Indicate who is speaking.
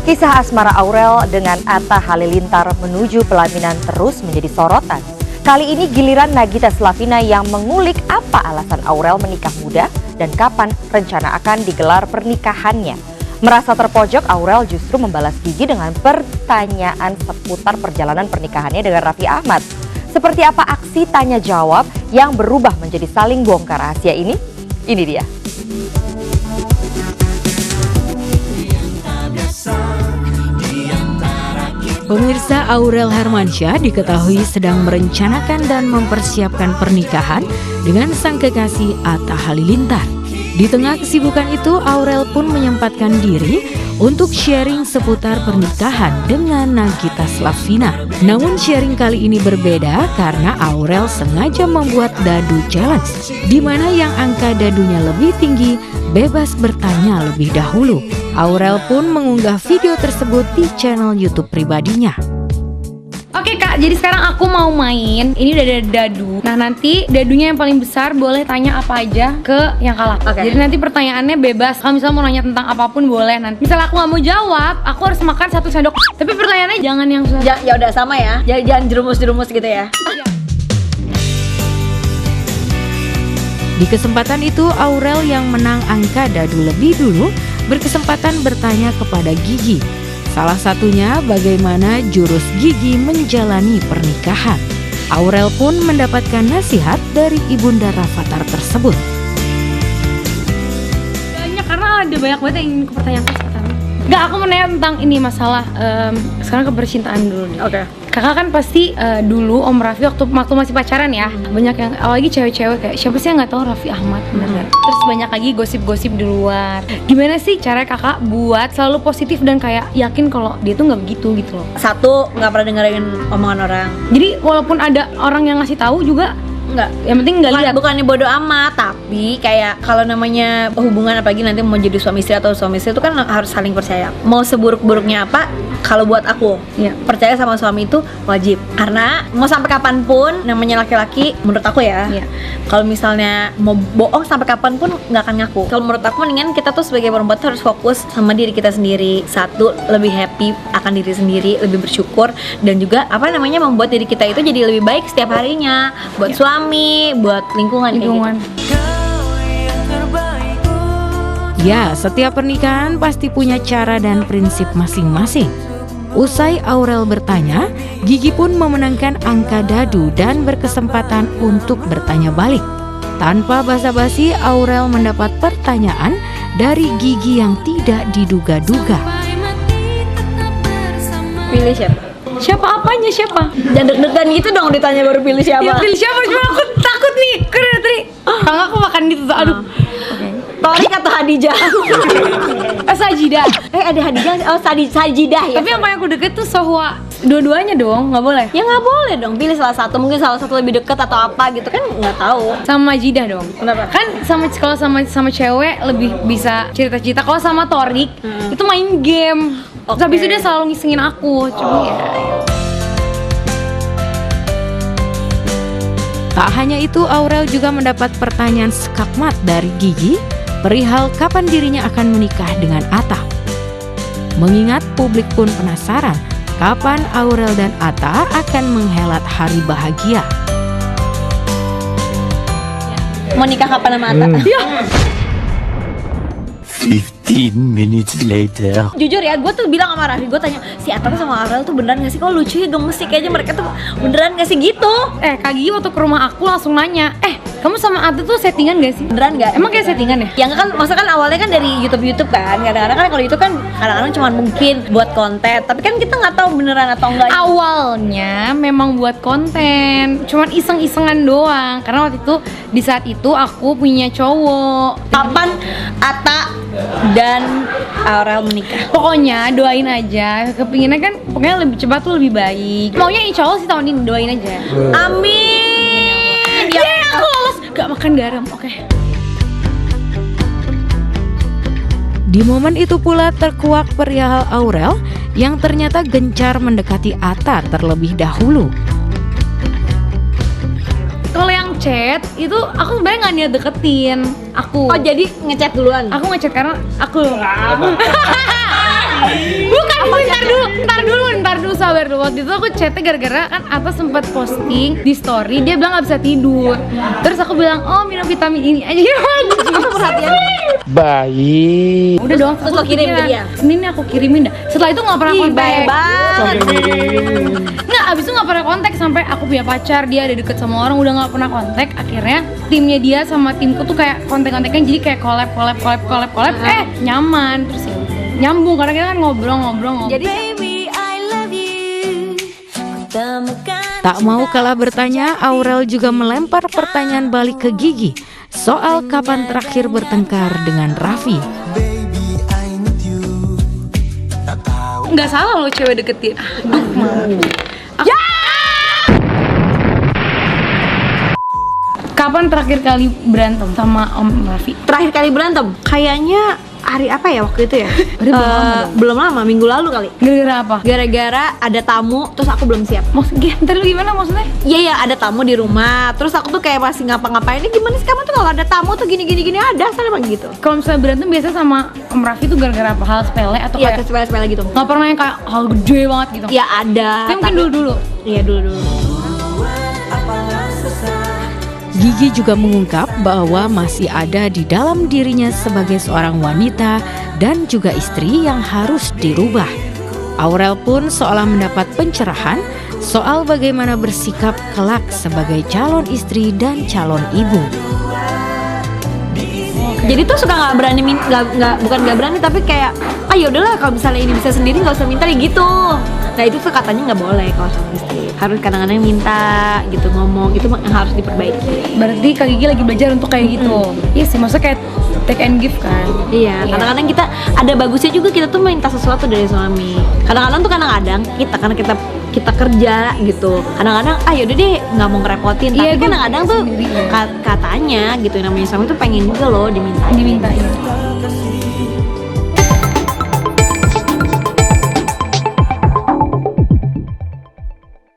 Speaker 1: Kisah asmara Aurel dengan Atta Halilintar menuju pelaminan terus menjadi sorotan. Kali ini giliran Nagita Slavina yang mengulik apa alasan Aurel menikah muda dan kapan rencana akan digelar pernikahannya. Merasa terpojok, Aurel justru membalas Gigi dengan pertanyaan seputar perjalanan pernikahannya dengan Raffi Ahmad. Seperti apa aksi tanya jawab yang berubah menjadi saling bongkar rahasia ini? Ini dia.
Speaker 2: Pemirsa, Aurel Hermansyah diketahui sedang merencanakan dan mempersiapkan pernikahan dengan sang kekasih Atta Halilintar. Di tengah kesibukan itu, Aurel pun menyempatkan diri untuk sharing seputar pernikahan dengan Nagita Slavina. Namun sharing kali ini berbeda karena Aurel sengaja membuat dadu challenge, di mana yang angka dadunya lebih tinggi bebas bertanya lebih dahulu. Aurel pun mengunggah video tersebut di channel YouTube pribadinya.
Speaker 3: Oke Kak, jadi sekarang aku mau main. Ini udah ada dadu. Nah nanti dadunya yang paling besar boleh tanya apa aja ke yang kalah. Jadi nanti pertanyaannya bebas. Kalau misalnya mau nanya tentang apapun boleh. Nanti misalnya aku nggak mau jawab, aku harus makan 1 sendok. Tapi pertanyaannya jangan yang susah.
Speaker 4: Ya udah sama ya. Jangan jerumus-jerumus gitu ya.
Speaker 2: Di kesempatan itu, Aurel yang menang angka dadu lebih dulu berkesempatan bertanya kepada Gigi. Salah satunya bagaimana jurus Gigi menjalani pernikahan. Aurel pun mendapatkan nasihat dari ibunda Rafathar tersebut.
Speaker 3: Banyak, karena ada banyak banget yang ingin aku pertanyakan sekarang. Enggak, aku mau nanya tentang ini masalah sekarang kepercintaan dulu nih.
Speaker 4: Oke.
Speaker 3: Kakak kan pasti dulu Om Raffi waktu masih pacaran ya, banyak yang apalagi cewek-cewek kayak siapa sih yang nggak tahu Raffi Ahmad, bener nggak? Terus banyak lagi gosip-gosip di luar. Gimana sih cara kakak buat selalu positif dan kayak yakin kalau dia tuh nggak begitu gitu loh?
Speaker 4: Satu, nggak pernah dengerin omongan orang.
Speaker 3: Jadi walaupun ada orang yang ngasih tahu juga
Speaker 4: Enggak.
Speaker 3: yang penting nggak lihat.
Speaker 4: Bukannya bodoh amat, tapi kayak kalau namanya hubungan apalagi nanti mau jadi suami istri atau suami istri itu kan harus saling percaya. Mau seburuk-buruknya apa, kalau buat aku,
Speaker 3: Iya.
Speaker 4: percaya sama suami itu wajib. Karena mau sampai kapanpun namanya laki-laki, menurut aku ya.
Speaker 3: Iya.
Speaker 4: Kalau misalnya mau bohong sampai kapanpun nggak akan ngaku. Kalau menurut aku mendingan kita tuh sebagai perempuan tuh harus fokus sama diri kita sendiri. Satu, lebih happy akan diri sendiri, lebih bersyukur, dan juga apa namanya membuat diri kita itu jadi lebih baik setiap harinya. Buat suami, buat lingkungan. kayak gitu.
Speaker 2: Ya, setiap pernikahan pasti punya cara dan prinsip masing-masing. Usai Aurel bertanya, Gigi pun memenangkan angka dadu dan berkesempatan untuk bertanya balik. Tanpa basa-basi, Aurel mendapat pertanyaan dari Gigi yang tidak diduga-duga.
Speaker 4: Pilih siapa?
Speaker 3: Siapa apanya siapa?
Speaker 4: Jangan deg-degan gitu dong ditanya baru pilih siapa.
Speaker 3: Ya pilih siapa? Cuma aku takut nih. Karena tadi kalau aku makan gitu tuh, aduh.
Speaker 4: Torik atau Hadijah?
Speaker 3: Sajidah.
Speaker 4: Ada Hadijah, Sajidah ya.
Speaker 3: Tapi yang paling aku deket tuh Sohwa. Dua-duanya dong, nggak boleh.
Speaker 4: Ya nggak boleh dong, pilih salah satu. Mungkin salah satu lebih dekat atau apa gitu kan nggak tahu.
Speaker 3: Sama Jidah dong.
Speaker 4: Kenapa?
Speaker 3: Kan kalau sama cewek lebih bisa cerita-cerita. Kalau sama Torik itu main game.
Speaker 4: Oke.
Speaker 3: Terus habis itu dia selalu ngisengin aku. Cuma ya.
Speaker 2: Tak hanya itu, Aurel juga mendapat pertanyaan skakmat dari Gigi perihal kapan dirinya akan menikah dengan Atta. Mengingat publik pun penasaran kapan Aurel dan Atta akan menghelat hari bahagia.
Speaker 4: Mau nikah kapan sama Atta?
Speaker 5: 15 minutes later.
Speaker 4: Jujur ya, gue tuh bilang sama Raffi, gue tanya si Atta tuh sama Aurel tuh beneran gak sih? Kok lucu ya, gemes sih kayaknya mereka tuh beneran gak sih gitu?
Speaker 3: Kak Gigi waktu ke rumah aku langsung nanya, kamu sama Atta tuh settingan gak sih?
Speaker 4: Beneran gak?
Speaker 3: Emang kayak settingan ya?
Speaker 4: Yang kan, maksudnya kan awalnya kan dari YouTube kan. Kadang-kadang kan kalau itu kan kadang-kadang cuma mungkin buat konten. Tapi kan kita nggak tahu beneran atau enggak.
Speaker 3: Awalnya memang buat konten, cuman iseng-isengan doang. Karena waktu itu di saat itu aku punya cowok.
Speaker 4: Kapan Atta dan Aurel menikah?
Speaker 3: Pokoknya doain aja. Kepinginnya kan pokoknya lebih cepat tuh lebih baik. Maunya insya Allah sih tahun ini, doain aja.
Speaker 4: Amin.
Speaker 3: Aku lolos gak makan garam. Oke.
Speaker 2: Di momen itu pula terkuak perihal Aurel yang ternyata gencar mendekati Atta terlebih dahulu.
Speaker 3: Kalau yang chat itu aku sebenarnya nggak niat deketin aku.
Speaker 4: Oh jadi ngechat duluan?
Speaker 3: Aku ngechat karena aku bukan Ntar dulu sabar dulu. Waktu itu aku chatnya gara-gara kan Atta sempat posting di story, dia bilang gak bisa tidur. Terus aku bilang, oh minum vitamin ini aja.
Speaker 4: Perhatian.
Speaker 5: Baik.
Speaker 3: Udah dong,
Speaker 4: Terus lo kirim ke dia?
Speaker 3: Senin ini aku kirimin dah. Setelah itu gak pernah kontak.
Speaker 4: Baik banget.
Speaker 3: Nggak, abis itu gak pernah kontak sampai aku punya pacar, dia ada deket sama orang, udah gak pernah kontak. Akhirnya timnya dia sama timku tuh kayak kontak-kontaknya jadi kayak collab. Nyaman, terus ya udah. Nyambung karena kita kan ngobrol.
Speaker 4: Jadi
Speaker 2: Tak mau kalah bertanya, Aurel juga melempar pertanyaan balik ke Gigi soal kapan terakhir bertengkar dengan Raffi.
Speaker 3: Nggak salah loh cewek deketin. Aduh, malu. Kapan terakhir kali berantem sama Om Raffi?
Speaker 4: terakhir kali berantem kayaknya hari apa ya waktu itu ya? Belum lama, minggu lalu kali.
Speaker 3: Gara-gara apa?
Speaker 4: Gara-gara ada tamu, terus aku belum siap.
Speaker 3: Maksudnya, ntar lu gimana maksudnya?
Speaker 4: Iya, ada tamu di rumah. Terus aku tuh kayak masih ngapa-ngapain. Ini gimana sih kamu tuh kalau ada tamu tuh gini ada asal emang gitu.
Speaker 3: Kalau misalnya berantem biasa sama Om Raffi tuh gara-gara apa? Hal sepele atau
Speaker 4: Iya,
Speaker 3: kayak
Speaker 4: sepele-sepele gitu.
Speaker 3: nggak pernah yang kayak hal gede banget gitu?
Speaker 4: Ya ada.
Speaker 3: Tapi mungkin dulu-dulu.
Speaker 4: Iya, dulu.
Speaker 2: Gigi juga mengungkap bahwa masih ada di dalam dirinya sebagai seorang wanita dan juga istri yang harus dirubah. Aurel pun seolah mendapat pencerahan soal bagaimana bersikap kelak sebagai calon istri dan calon ibu.
Speaker 4: Jadi tuh suka nggak berani bukan nggak berani tapi kayak ya udahlah kalau misalnya ini bisa sendiri nggak usah minta gitu. Nah itu tuh katanya nggak boleh kalau sama istri, harus kadang-kadang minta gitu, ngomong itu yang harus diperbaiki.
Speaker 3: Berarti Kak Gigi lagi belajar untuk kayak gitu. Iya sih, maksudnya kayak take and give kan.
Speaker 4: Iya, kadang-kadang kita ada bagusnya juga kita tuh minta sesuatu dari suami. Kadang-kadang karena kita kerja gitu. Kadang-kadang yaudah deh nggak mau ngerepotin.
Speaker 3: Iya,
Speaker 4: Tapi kadang-kadang tuh
Speaker 3: sendiri, ya.
Speaker 4: katanya gitu namanya suami tuh pengen juga loh dimintain.
Speaker 3: Dimintain.